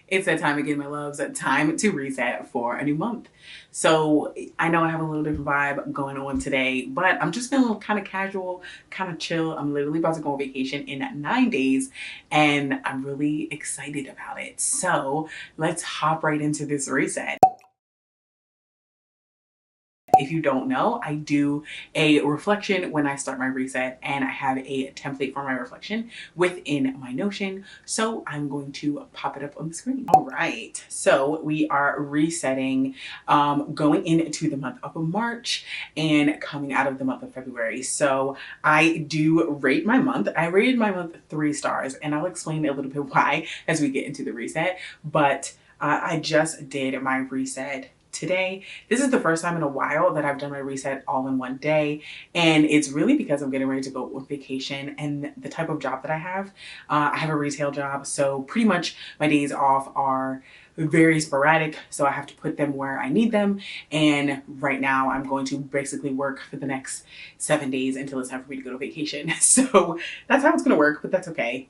It's that time again, my loves. Time to reset for a new month. So I know I have a little different vibe going on today, but I'm just feeling kind of casual, kind of chill. I'm literally about to go on vacation in 9 days, and I'm really excited about it. So let's hop right into this reset. If you don't know, I do a reflection when I start my reset, and I have a template for my reflection within my Notion. So I'm going to pop it up on the screen. All right. So we are resetting, going into the month of March and coming out of the month of February. So I do rate my month. I rated my month 3 stars, and I'll explain a little bit why as we get into the reset. But I just did my reset today. This is the first time in a while that I've done my reset all in one day, and it's really because I'm getting ready to go on vacation. And the type of job that I have a retail job, so pretty much my days off are very sporadic, so I have to put them where I need them. And right now I'm going to basically work for the next 7 days until it's time for me to go to vacation. So that's how it's going to work, but that's okay,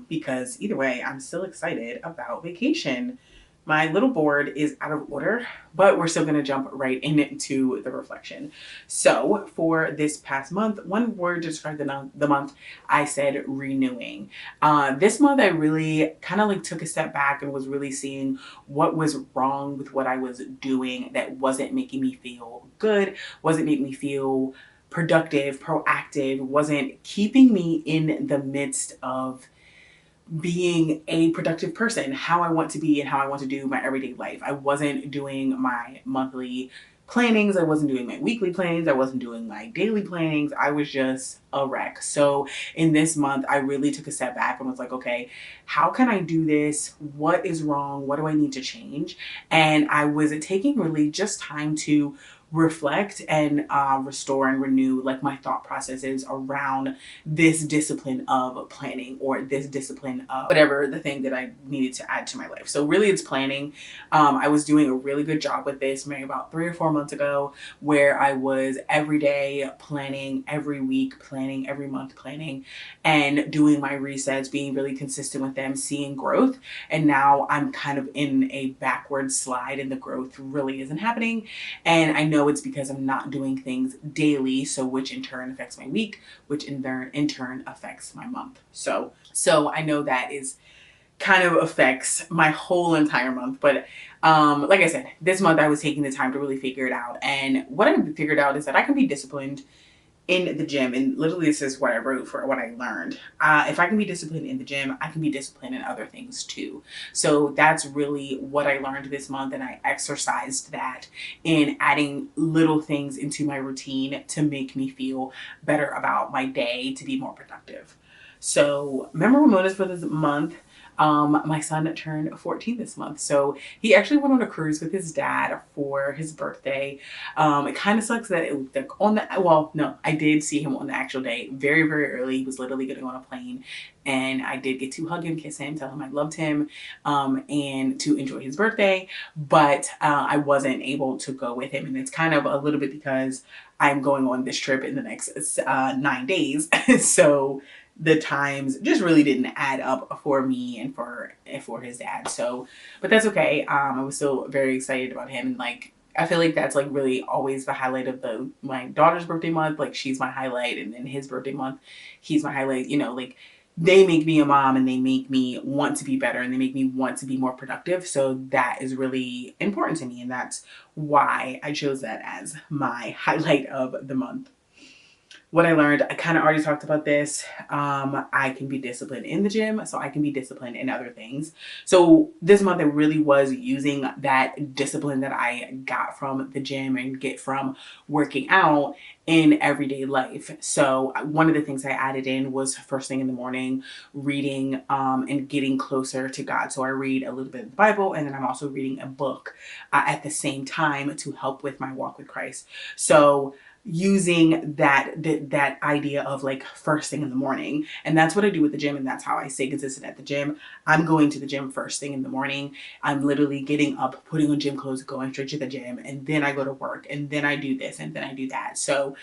because either way I'm still excited about vacation. My little board is out of order, but we're still going to jump right into the reflection. So for this past month, one word to describe the month, I said renewing. This month I really kind of like took a step back and was really seeing what was wrong with what I was doing that wasn't making me feel good, wasn't making me feel productive, proactive, wasn't keeping me in the midst of being a productive person, how I want to be and how I want to do my everyday life. I wasn't doing my monthly plannings. I wasn't doing my weekly plannings. I wasn't doing my daily plannings. I was just a wreck. So in this month, I really took a step back and was like, okay, how can I do this? What is wrong? What do I need to change? And I was taking really just time to reflect and restore and renew like my thought processes around this discipline of planning, or this discipline of whatever the thing that I needed to add to my life. So really it's planning. I was doing a really good job with this maybe about 3 or 4 months ago, where I was every day planning, every week planning, every month planning, and doing my resets, being really consistent with them, seeing growth. And now I'm kind of in a backward slide, and the growth really isn't happening. And I know it's because I'm not doing things daily, so which in turn affects my week, which in turn affects my month. So I know that is kind of affects my whole entire month. But like I said, this month I was taking the time to really figure it out. And what I figured out is that I can be disciplined in the gym, and literally this is what I wrote for what I learned. If I can be disciplined in the gym, I can be disciplined in other things too. So that's really what I learned this month, and I exercised that in adding little things into my routine to make me feel better about my day, to be more productive. So memorable moments for this month. My son turned 14 this month, so he actually went on a cruise with his dad for his birthday. It kind of sucks that it was like on the, well, no, I did see him on the actual day very, very early. He was literally getting on a plane, and I did get to hug him, kiss him, tell him I loved him, and to enjoy his birthday. But I wasn't able to go with him, and it's kind of a little bit because I'm going on this trip in the next 9 days. So the times just really didn't add up for me and for his dad. So, but that's okay. I was still very excited about him, and like I feel like that's like really always the highlight of my daughter's birthday month. Like she's my highlight, and then his birthday month, he's my highlight. You know, like they make me a mom, and they make me want to be better, and they make me want to be more productive. So that is really important to me, and that's why I chose that as my highlight of the month. What I learned, I kind of already talked about this. I can be disciplined in the gym, so I can be disciplined in other things. So this month I really was using that discipline that I got from the gym and get from working out in everyday life. So one of the things I added in was first thing in the morning, reading and getting closer to God. So I read a little bit of the Bible, and then I'm also reading a book at the same time to help with my walk with Christ. So using that idea of like first thing in the morning, and that's what I do with the gym, and that's how I stay consistent at the gym. I'm going to the gym first thing in the morning. I'm literally getting up, putting on gym clothes, going straight to the gym, and then I go to work, and then I do this, and then I do that. So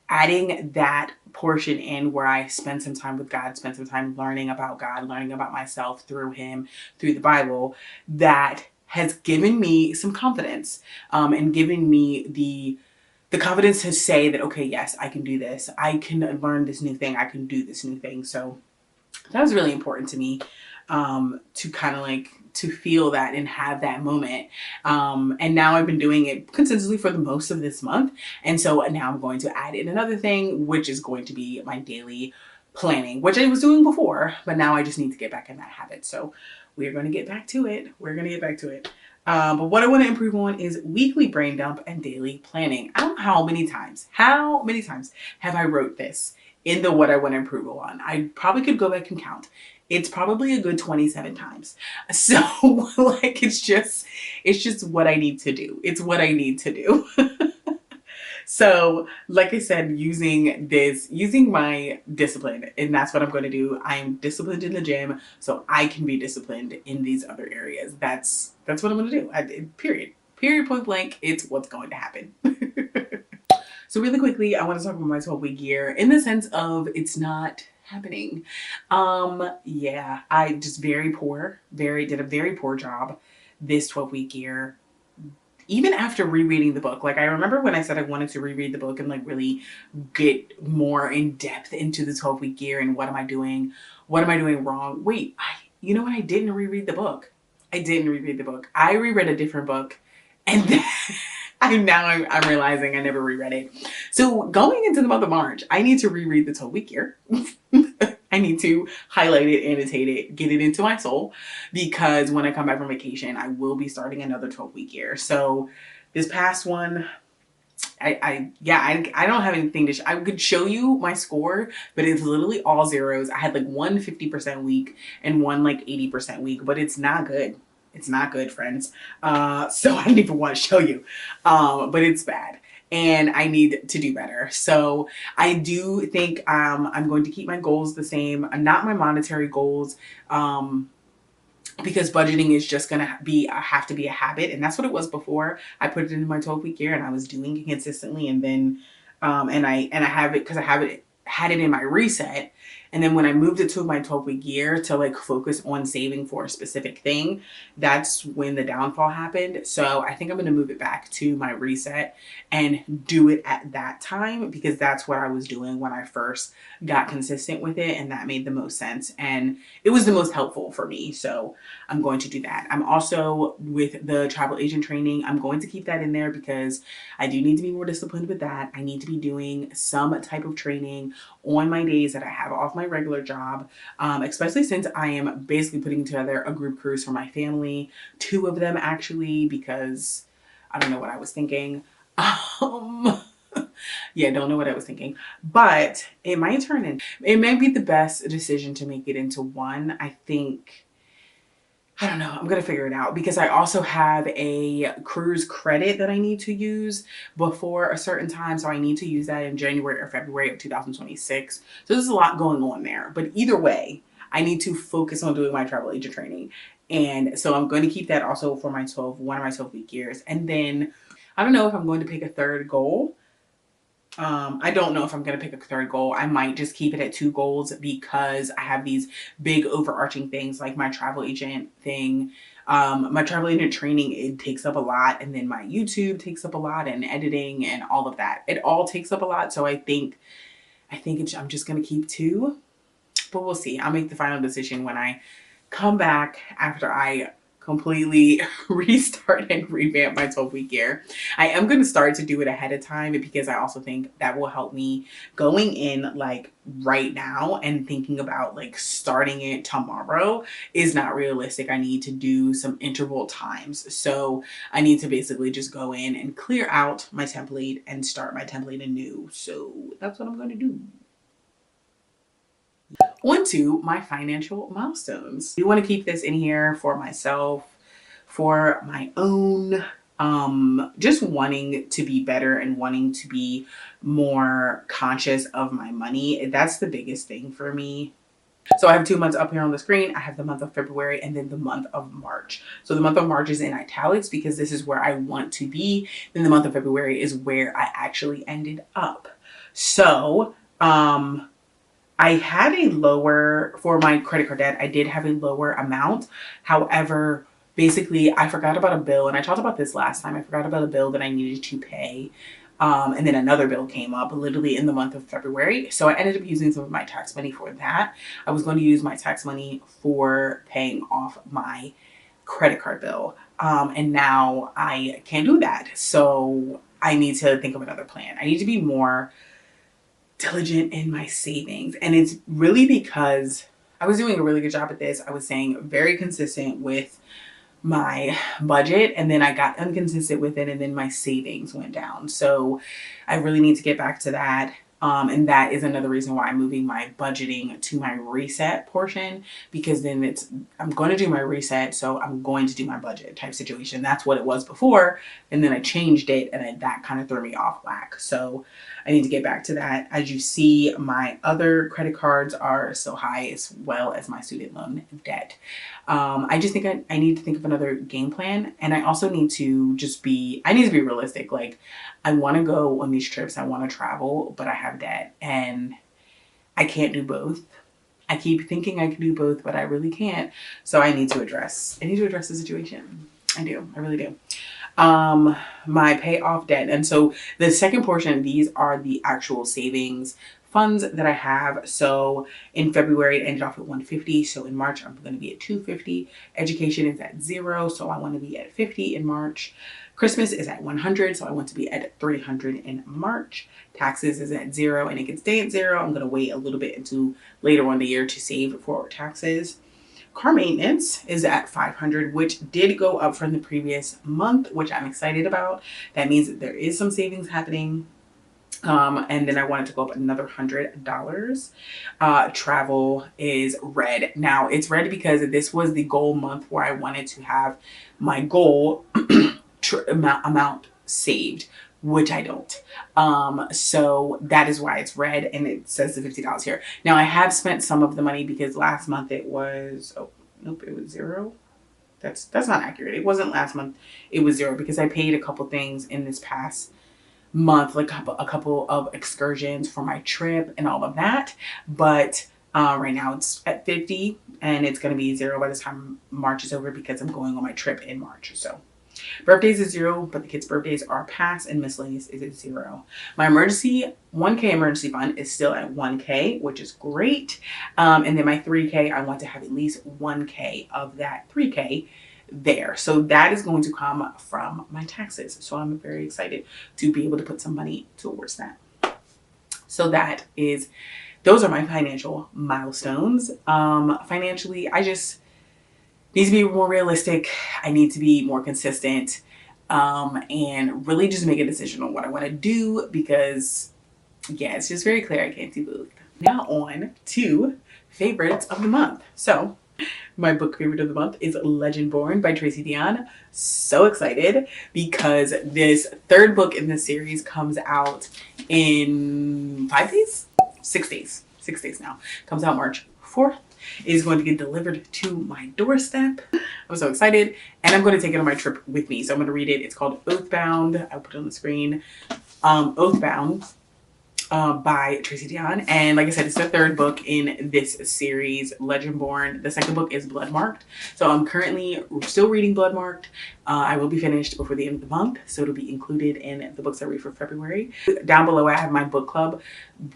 adding that portion in where I spend some time with God, spend some time learning about God, learning about myself through him, through the Bible, that has given me some confidence, and given me the confidence to say that, okay, yes, I can do this. I can learn this new thing. I can do this new thing. So that was really important to me, to kind of like to feel that and have that moment. And now I've been doing it consistently for the most of this month. And so now I'm going to add in another thing, which is going to be my daily planning, which I was doing before, but now I just need to get back in that habit. So we're going to get back to it. We're going to get back to it. But what I want to improve on is weekly brain dump and daily planning. I don't know how many times have I wrote this in the what I want to improve on. I probably could go back and count. It's probably a good 27 times. So like, it's just what I need to do. It's what I need to do. So like I said, using my discipline, and that's what I'm going to do. I'm disciplined in the gym, so I can be disciplined in these other areas. That's what I'm going to do. Period, point blank. It's what's going to happen. So really quickly, I want to talk about my 12-week year in the sense of it's not happening. Yeah, I just did a very poor job this 12-week year. Even after rereading the book, like I remember when I said I wanted to reread the book and like really get more in depth into the 12-week year and what am I doing wrong? Wait, you know what? I didn't reread the book. I reread a different book, and then I'm realizing I never reread it. So going into the month of March, I need to reread the 12-week year. I need to highlight it, annotate it, get it into my soul, because when I come back from vacation, I will be starting another 12-week year. So this past one, I don't have anything to I could show you my score, but it's literally all zeros. I had like one 50% week and one like 80% week, but it's not good. It's not good, friends. So I don't even want to show you, but it's bad. And I need to do better. So I do think I'm going to keep my goals the same, not my monetary goals, because budgeting is just going to have to be a habit. And that's what it was before. I put it in my 12-week year and I was doing it consistently. And then and I have it because I had it in my reset. And then when I moved it to my 12-week year to like focus on saving for a specific thing, that's when the downfall happened. So I think I'm going to move it back to my reset and do it at that time, because that's what I was doing when I first got consistent with it. And that made the most sense. And it was the most helpful for me. So I'm going to do that. I'm also with the travel agent training. I'm going to keep that in there because I do need to be more disciplined with that. I need to be doing some type of training on my days that I have off my regular job, especially since I am basically putting together a group cruise for my family, 2 of them actually, because I don't know what I was thinking. Yeah, don't know what I was thinking, but it might turn in. It may be the best decision to make it into one. I think, I don't know. I'm going to figure it out, because I also have a cruise credit that I need to use before a certain time. So I need to use that in January or February of 2026. So there's a lot going on there, but either way, I need to focus on doing my travel agent training. And so I'm going to keep that also for one of my 12-week years. And then I don't know if I'm going to pick a third goal. I don't know if I'm going to pick a third goal. I might just keep it at 2 goals, because I have these big overarching things like my travel agent thing. My travel agent training, it takes up a lot. And then my YouTube takes up a lot, and editing and all of that. It all takes up a lot. So I think I'm just going to keep 2, but we'll see. I'll make the final decision when I come back after I completely restart and revamp my 12-week year. I am going to start to do it ahead of time, because I also think that will help me going in like right now and thinking about like starting it tomorrow is not realistic. I need to do some interval times. So I need to basically just go in and clear out my template and start my template anew. So that's what I'm going to do. On to my financial milestones. I want to keep this in here for myself, for my own, just wanting to be better and wanting to be more conscious of my money. That's the biggest thing for me. So I have 2 months up here on the screen. I have the month of February and then the month of March. So the month of March is in italics because this is where I want to be. Then the month of February is where I actually ended up. So, I had a lower, for my credit card debt, I did have a lower amount. However, basically I forgot about a bill, and I talked about this last time. I forgot about a bill that I needed to pay. And then another bill came up literally in the month of February. So I ended up using some of my tax money for that. I was going to use my tax money for paying off my credit card bill. And now I can't do that. So I need to think of another plan. I need to be more diligent in my savings. And it's really because I was doing a really good job at this. I was staying very consistent with my budget, and then I got inconsistent with it, and then my savings went down. So I really need to get back to that. And that is another reason why I'm moving my budgeting to my reset portion, because then I'm going to do my reset, so I'm going to do my budget type situation. That's what it was before, and then I changed it, and that kind of threw me off whack. So I need to get back to that. As you see, my other credit cards are still high, as well as my student loan debt. I just think I need to think of another game plan, and I also need to I need to be realistic. Like, I want to go on these trips, I want to travel, but I have debt and I can't do both. I keep thinking I can do both, but I really can't. So I need to address the situation. I really do. My pay off debt. And so the second portion, these are the actual savings funds that I have. So in February, it ended off at 150. So in March, I'm going to be at 250. Education is at 0. So I want to be at 50 in March. Christmas is at 100. So I want to be at 300 in March. Taxes is at 0, and it can stay at 0. I'm going to wait a little bit until later on the year to save for taxes. Car maintenance is at 500, which did go up from the previous month, which I'm excited about. That means that there is some savings happening. And then I wanted to go up another $100. Travel is red. Now it's red because this was the goal month where I wanted to have my goal amount saved, which I don't. So that is why it's red, and it says the $50 here. Now I have spent some of the money because last month it was, oh, nope, it was 0. That's not accurate. It wasn't last month. It was 0 because I paid a couple things in this past month, like a couple of excursions for my trip and all of that. But right now it's at 50, and it's going to be 0 by the time March is over because I'm going on my trip in March. So birthdays is 0, but the kids' birthdays are passed, and miscellaneous is at 0. My 1K emergency fund is still at 1K, which is great. And then my 3K, I want to have at least 1K of that 3K there. So that is going to come from my taxes. So I'm very excited to be able to put some money towards that. So those are my financial milestones. Financially, I just need to be more realistic. I need to be more consistent, and really just make a decision on what I want to do, because yeah, it's just very clear I can't do both. Now on to favorites of the month. So my book favorite of the month is Legendborn by Tracy Deonn. So excited because this third book in this series comes out in 5 days? 6 days. 6 days now. Comes out March 4th. It is going to get delivered to my doorstep. I'm so excited. And I'm going to take it on my trip with me. So I'm going to read it. It's called Oathbound. I'll put it on the screen. Oathbound. By Tracy Deonn. And like I said, it's the third book in this series, Legendborn. The second book is Bloodmarked. So I'm currently still reading Bloodmarked. I will be finished before the end of the month, so it'll be included in the books I read for February. Down below, I have my book club.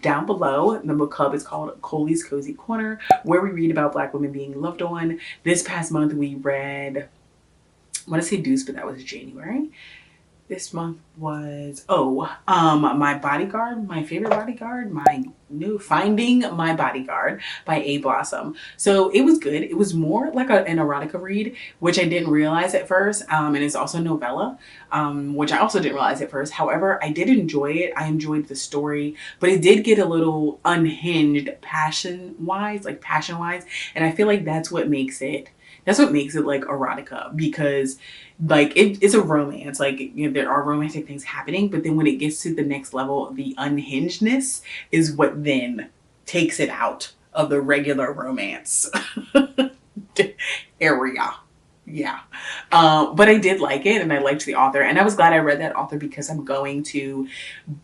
Down below, the book club is called Coley's Cozy Corner, where we read about Black women being loved on. This past month, we read, I want to say Deuce, but that was January. This month was, My Bodyguard, My Favorite Bodyguard, my new Finding My Bodyguard by A. Blossom. So it was good. It was more like an erotica read, which I didn't realize at first. And it's also a novella, which I also didn't realize at first. However, I did enjoy it. I enjoyed the story, but it did get a little unhinged passion-wise. And I feel like that's what makes it like erotica, because like it's a romance. Like, you know, there are romantic things happening, but then when it gets to the next level, the unhingedness is what then takes it out of the regular romance area. Yeah. But I did like it, and I liked the author, and I was glad I read that author because I'm going to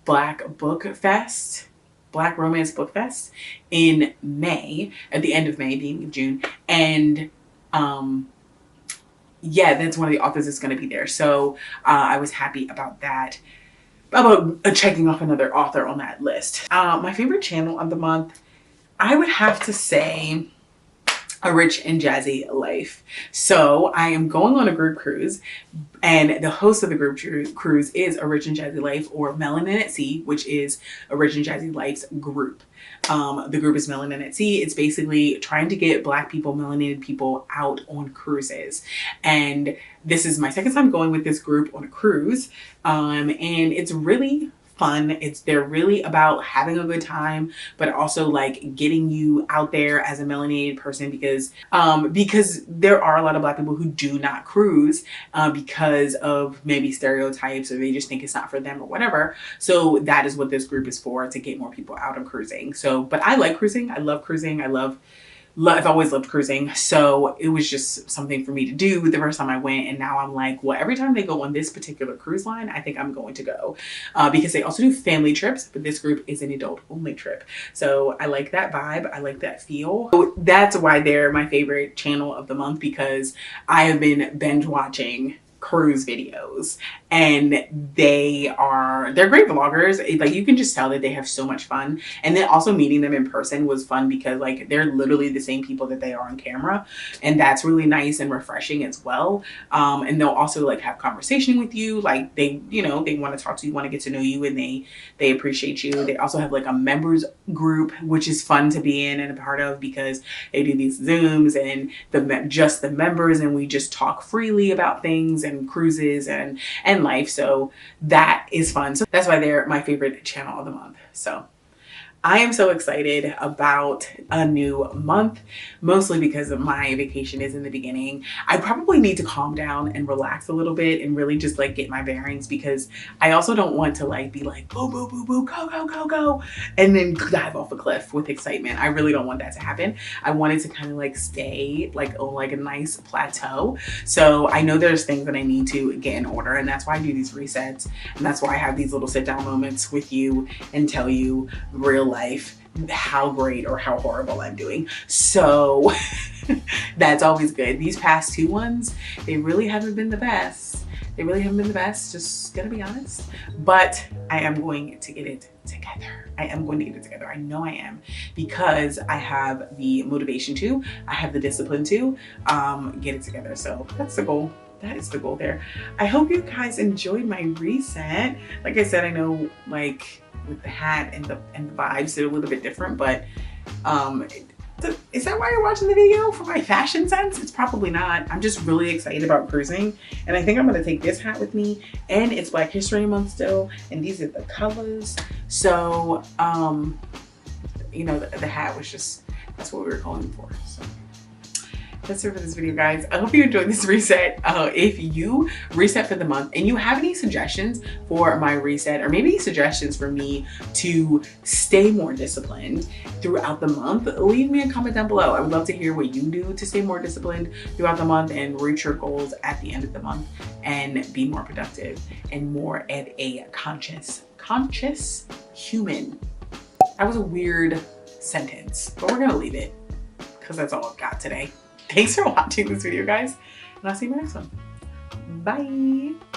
Black Book Fest Black Romance Book Fest in May, at the end of May, beginning of June. And yeah, that's one of the authors that's going to be there. So I was happy about that, about checking off another author on that list. My favorite channel of the month, I would have to say A Rich and Jazzy Life. So I am going on a group cruise, and the host of the group cruise is A Rich and Jazzy Life, or Melanin at Sea, which is A Rich and Jazzy Life's group. The group is Melanin at Sea. It's basically trying to get Black people, melanated people out on cruises. And this is my second time going with this group on a cruise. And it's really fun. They're really about having a good time, but also like getting you out there as a melanated person, because there are a lot of Black people who do not cruise because of maybe stereotypes, or they just think it's not for them or whatever. So that is what this group is for, to get more people out of cruising. So, but I like cruising. I love cruising. I've always loved cruising. So it was just something for me to do the first time I went. And now I'm like, well, every time they go on this particular cruise line, I think I'm going to go because they also do family trips, but this group is an adult only trip. So I like that vibe. I like that feel. So that's why they're my favorite channel of the month, because I have been binge watching cruise videos, and they're great vloggers. Like, you can just tell that they have so much fun. And then also meeting them in person was fun, because like they're literally the same people that they are on camera, and that's really nice and refreshing as well. And they'll also like have conversation with you, like they want to talk to you, want to get to know you, and they appreciate you. They also have like a members group, which is fun to be in and a part of, because they do these Zooms and just the members, and we just talk freely about things and cruises and life. So that is fun. So that's why they're my favorite channel of the month. So I am so excited about a new month, mostly because my vacation is in the beginning. I probably need to calm down and relax a little bit and really just like get my bearings, because I also don't want to like be like, boo, boo, boo, boo, go, go, go, go, and then dive off a cliff with excitement. I really don't want that to happen. I wanted to kind of like stay like on like a nice plateau. So I know there's things that I need to get in order, and that's why I do these resets. And that's why I have these little sit down moments with you and tell you real life how great or how horrible I'm doing. So that's always good. These past two ones, they really haven't been the best. Just gonna be honest. But I am going to get it together. I know I am, because I have the motivation to, I have the discipline to get it together. So that's the goal. That is the goal there. I hope you guys enjoyed my reset. Like I said, I know like with the hat and the vibes, they're a little bit different, but is that why you're watching the video? For my fashion sense? It's probably not. I'm just really excited about cruising, and I think I'm gonna take this hat with me, and it's Black History Month still, and these are the colors. So you know, the hat was just, that's what we were going for. So that's it for this video, guys. I hope you enjoyed this reset. If you reset for the month and you have any suggestions for my reset, or maybe suggestions for me to stay more disciplined throughout the month, leave me a comment down below. I would love to hear what you do to stay more disciplined throughout the month and reach your goals at the end of the month and be more productive and more of a conscious human. That was a weird sentence, but we're gonna leave it because that's all I've got today. Thanks for watching this video, guys, and I'll see you in my next one. Bye.